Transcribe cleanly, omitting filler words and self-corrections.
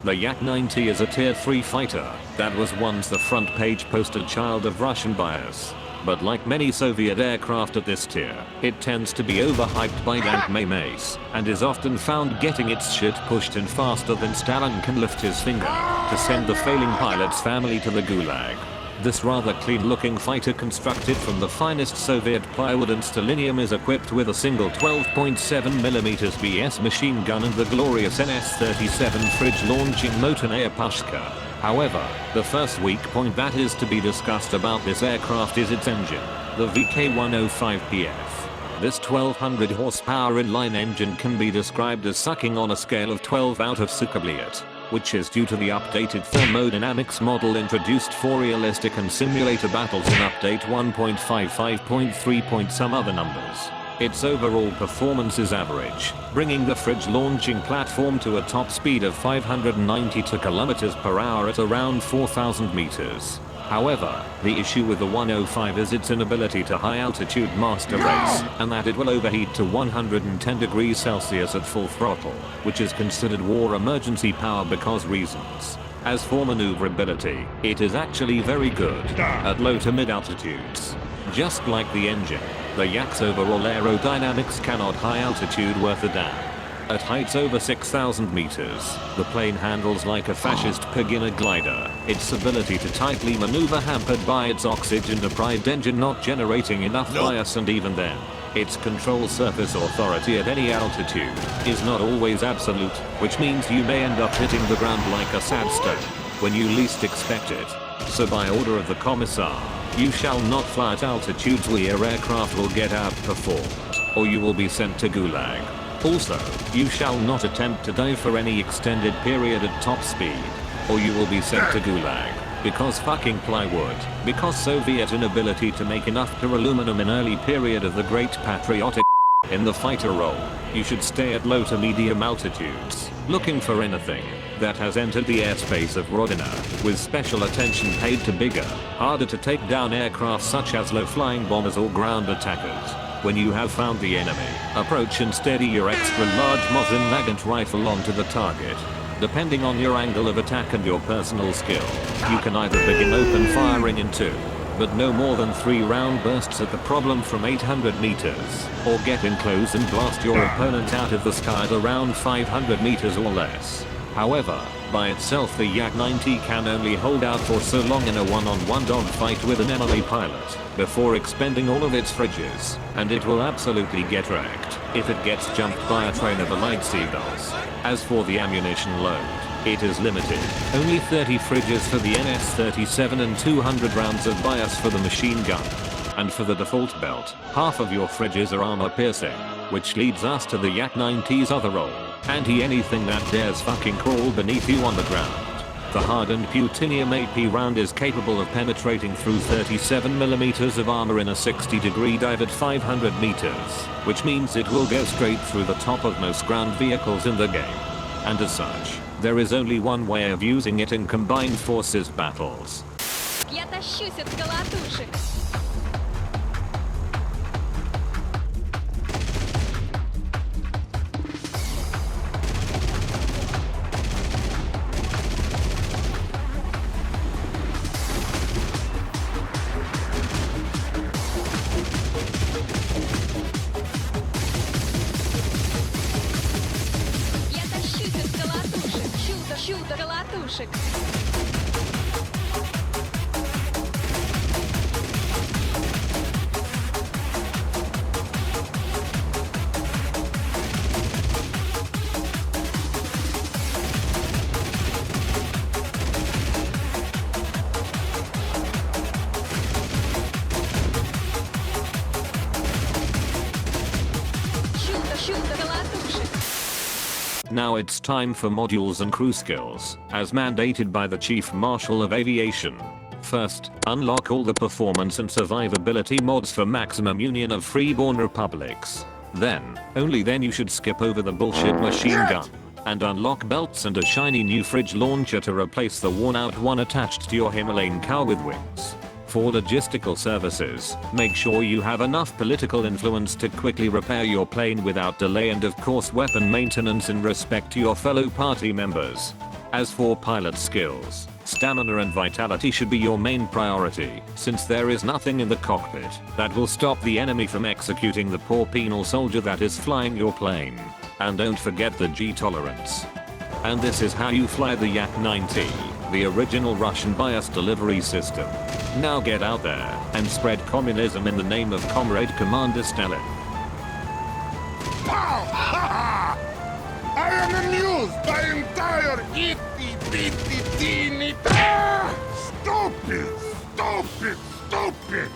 The Yak-9T is a tier 3 fighter that was once the front page poster child of Russian bias. But like many Soviet aircraft at this tier, it tends to be overhyped by dank memes and is often found getting its shit pushed in faster than Stalin can lift his finger to send the failing pilot's family to the gulag. This rather clean-looking fighter constructed from the finest Soviet plywood and stellinium is equipped with a single 12.7mm BS machine gun and the glorious NS-37 fridge-launching motor air pushka. However, the first weak point that is to be discussed about this aircraft is its engine, the VK105PF. This 1200 horsepower inline engine can be described as sucking on a scale of 12 out of Sukabliet, which is due to the updated thermodynamics model introduced for realistic and simulator battles in update 1.55.3. Some other numbers. Its overall performance is average, bringing the fridge launching platform to a top speed of 592 km/h at around 4,000 meters. However, the issue with the 105 is its inability to high altitude master race, and that it will overheat to 110 degrees Celsius at full throttle, which is considered war emergency power because reasons. As for maneuverability, it is actually very good at low to mid altitudes. Just like the engine, the Yak's overall aerodynamics cannot high altitude worth a damn. At heights over 6,000 meters, the plane handles like a fascist pig in a glider, its ability to tightly maneuver hampered by its oxygen-deprived engine not generating enough bias, and even then, its control surface authority at any altitude is not always absolute, which means you may end up hitting the ground like a sad stone when you least expect it. So by order of the Commissar, you shall not fly at altitudes where your aircraft will get outperformed, or you will be sent to gulag. Also, you shall not attempt to dive for any extended period at top speed, or you will be sent to gulag. Because fucking plywood. Because Soviet inability to make enough pure aluminum in early period of the Great Patriotic. In the fighter role, you should stay at low to medium altitudes, looking for anything that has entered the airspace of Rodina, with special attention paid to bigger, harder to take down aircraft such as low-flying bombers or ground attackers. When you have found the enemy, approach and steady your extra-large Mosin Nagant rifle onto the target. Depending on your angle of attack and your personal skill, you can either begin open firing in 2, but no more than 3 round bursts at the problem from 800 meters, or get in close and blast your opponent out of the sky at around 500 meters or less. However, by itself the Yak-9T can only hold out for so long in a one-on-one dogfight with an enemy pilot, before expending all of its fridges, and it will absolutely get wrecked if it gets jumped by a train of allied seagulls. As for the ammunition load, it is limited. Only 30 fridges for the NS-37 and 200 rounds of bias for the machine gun. And for the default belt, half of your fridges are armor piercing, which leads us to the Yak-9T's other role. Anti-anything that dares fucking crawl beneath you on the ground. The hardened plutonium AP round is capable of penetrating through 37mm of armor in a 60-degree dive at 500 meters, which means it will go straight through the top of most ground vehicles in the game. And as such, there is only one way of using it in combined forces battles. Я тащусь от колотушек. Чудо колотушек. Чудо колотушек. Now it's time for modules and crew skills, as mandated by the Chief Marshal of Aviation. First, unlock all the performance and survivability mods for maximum union of freeborn republics. Then, only then you should skip over the bullshit machine gun, and unlock belts and a shiny new fridge launcher to replace the worn out one attached to your Himalayan cow with wings. For logistical services, make sure you have enough political influence to quickly repair your plane without delay, and of course weapon maintenance in respect to your fellow party members. As for pilot skills, stamina and vitality should be your main priority, since there is nothing in the cockpit that will stop the enemy from executing the poor penal soldier that is flying your plane. And don't forget the G tolerance. And this is how you fly the Yak-9T, the original Russian bias delivery system. Now get out there and spread communism in the name of Comrade Commander Stalin. Pow! Ha ha! I am amused by entire itty-bitty teeny... Ah! Stupid! Stupid! Stupid!